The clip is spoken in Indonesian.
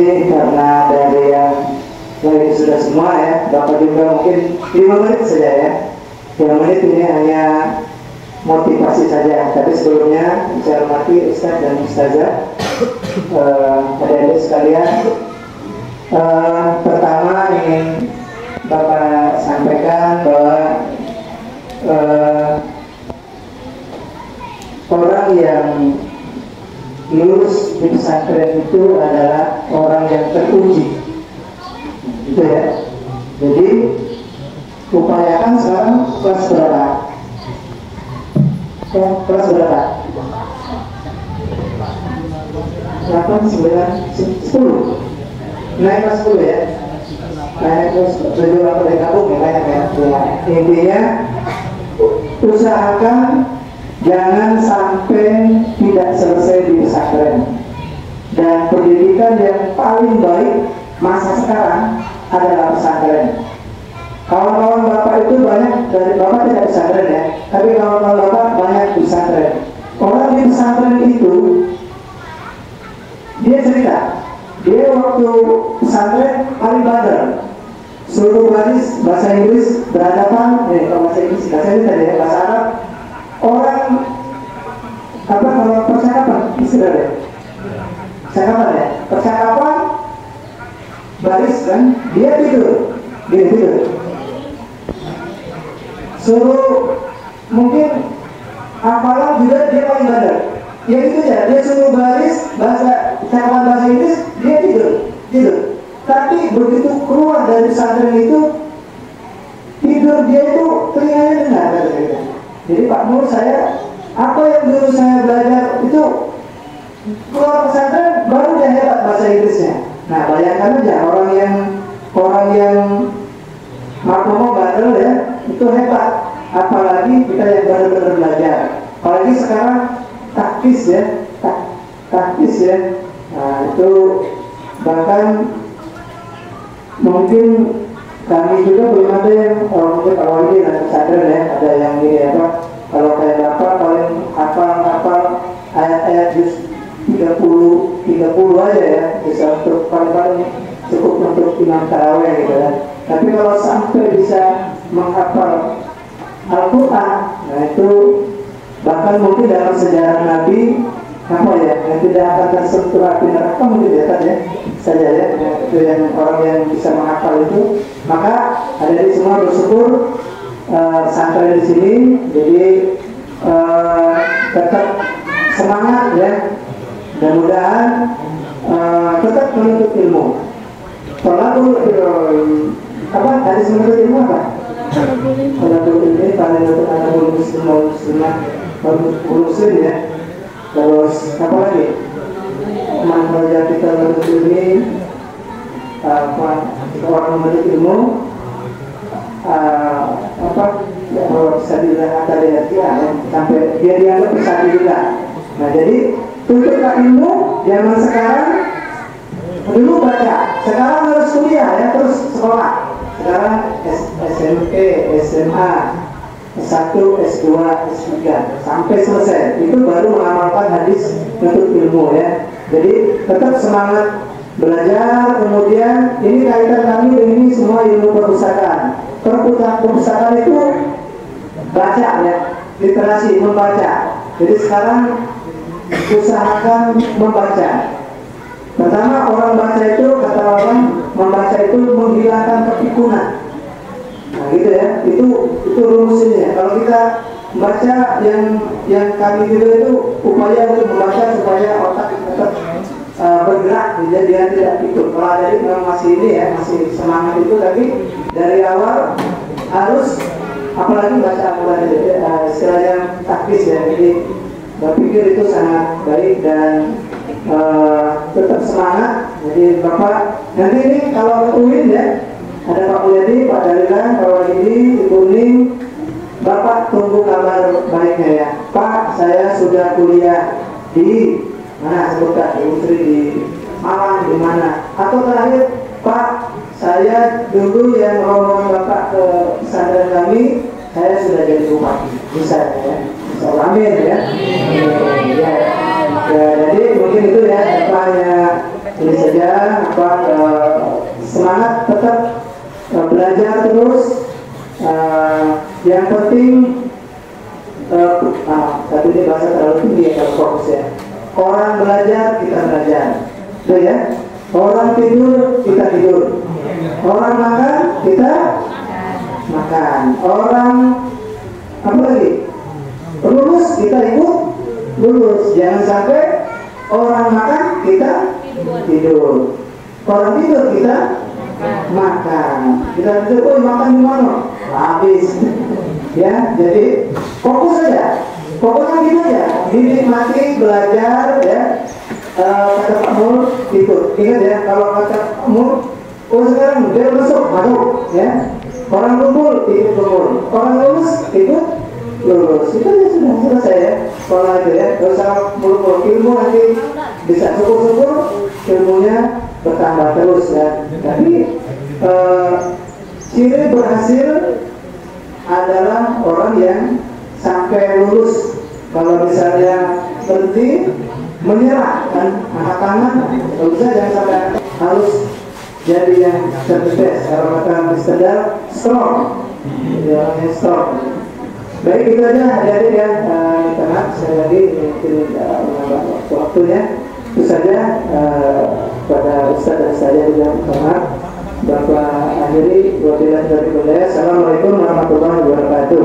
kasih karena dari yang ini sudah semua ya. Bapak juga mungkin 5 menit saja ya. 5 menit ini hanya motivasi saja. Tapi sebelumnya saya hormati Ustaz dan Ustazah, adik-adik sekalian. Pertama ingin Bapak sampaikan bahwa orang yang lulus di pesantren itu adalah orang yang teruji, gitu ya. Jadi upayakan sekarang kelas berapa? Kelas berapa? 8, 9, 10. Naik kelas 10 ya. Naik kelas 7 atau gabung ya, banyak ya. Intinya usahakan jangan sampai tidak selesai di pesantren. Dan pendidikan yang paling baik masa sekarang adalah pesantren. Kawan-kawan Bapak itu banyak dari Bapak tidak pesantren ya, tapi kawan-kawan Bapak banyak di pesantren. Orang di pesantren itu dia cerita, dia waktu pesantren paling bandel. Suruh baris bahasa Inggris berhadapan, kalau bahasa Inggris tadi ya, bahasa Arab. Orang apa kalau percakapan istilahnya? Percakapan ya, percakapan baris kan, dia tidur, Suruh mungkin hafalan juga dia paling bandel. Ya itu ya, dia suruh baris percakapan bahasa Inggris, dia tidur. Tapi begitu keluar dari pesantren itu, tidur dia itu telinganya dengar. Jadi Pak Nur, saya apa yang dulu saya belajar itu keluar pesantren baru dia hebat bahasa Inggrisnya. Nah bayangkan aja orang yang mau bandel ya, itu hebat. Apalagi kita yang benar-benar belajar. Apalagi sekarang taktis ya. Nah itu bahkan mungkin kami juga belum ada yang mungkin awal ini dan pesantren ya, ada yang ini apa, kalau kayak Bapak paling hafal ayat-ayat juz 30 aja ya, bisa untuk paling cukup untuk imam tarawih gitu kan. Tapi kalau sampai bisa menghafal Al-Quran, nah itu bahkan mungkin dalam sejarah Nabi apa ya, yang tidak akan tersentuh api neraka mungkin ya kan ya, saja ya, itu yang orang yang bisa menghafal itu. Maka ada di semua bersyukur pesantren di sini, jadi tetap semangat ya, mudah-mudahan tetap menuntut ilmu. Kalau apa hadis menuntut ilmu apa? Kalau ini paling untuk anak muslim ya. Terus apa lagi? Manfaat kita menuntut ini orang menuntut ilmu ya, kalau bisa dilihat dari dia sampai dia dianggap bisa juga. Nah jadi tuntutlah ilmu zaman sekarang. Dulu baca, sekarang harus kuliah ya, terus sekolah. Sekarang SMP, SMA, S1, S2, S3 sampai selesai. Itu baru mengamalkan hadis untuk ilmu ya. Jadi tetap semangat belajar. Kemudian ini kaitan kami dengan ini semua ilmu perpustakaan. Perpustakaan itu baca ya, literasi, membaca. Jadi sekarang usahakan membaca. Pertama, orang baca itu, kata orang, membaca itu menghilangkan kepikunan. Nah gitu ya, itu rumusnya. Kalau kita baca yang kami juga itu upaya untuk membaca supaya otak tetap bergerak, jadi dia tidak pikun. Kalau dari memang masih ini ya, masih semangat itu, tapi dari awal harus, apalagi baca istilahnya taktis ya. Jadi berpikir itu sangat baik dan tetap semangat. Jadi Bapak nanti ini kalau UIN ya, ada Pak Mulyadi, Pak Dalilan, Pak Wahidi, Ibu Ning, Bapak tunggu kabar baiknya ya. Pak, saya sudah kuliah di mana, sebutkan industri di Malang, di mana. Atau terakhir, Pak, saya dulu yang rombongan Bapak ke pesantren kami, saya sudah jadi bupati. Bisa ya. Amin ya. Ya, jadi mungkin itu ya, hanya ini saja. penting tapi ini bahasa terlalu tinggi ya kalau fokus ya. Orang belajar, kita belajar, itu ya. Orang tidur, kita tidur. Orang makan, kita makan. Orang apa lagi? Lulus, kita ikut lulus. Jangan sampai orang makan, kita tidur. Orang tidur, kita makan. Kita tidur, oh makan di mana? Habis. Ya, jadi fokus saja. Fokusnya gitu aja. Dinikmati, belajar, ya. Kata Pak Mul, ikut. Ingat ya, kalau kata Pak Mul, oh sekarang dia masuk, ya. Orang kumpul, ikut kumpul. Orang lulus, ikut lulus. Itu ya sudah selesai ya. Sekolah itu ya. Kalau usah muluk-muluk ilmu nanti bisa syukur-syukur ilmunya bertambah terus ya. Tapi ciri berhasil adalah orang yang sampai lulus. Kalau misalnya berhenti, menyerah kan, angkat tangan, kalau bisa jangan sampai harus jadi yang cerdas. Kalau kata Mr. Dal, strong, jadi orang yang strong. Baik, itu aja adik-adik ya. Tenang, sekali lagi menambah waktunya. Itu saja pada Ustaz dan saya juga mohon Bapak akhiri. Wabillahi taufiq wal hidayah. Assalamualaikum warahmatullahi wabarakatuh.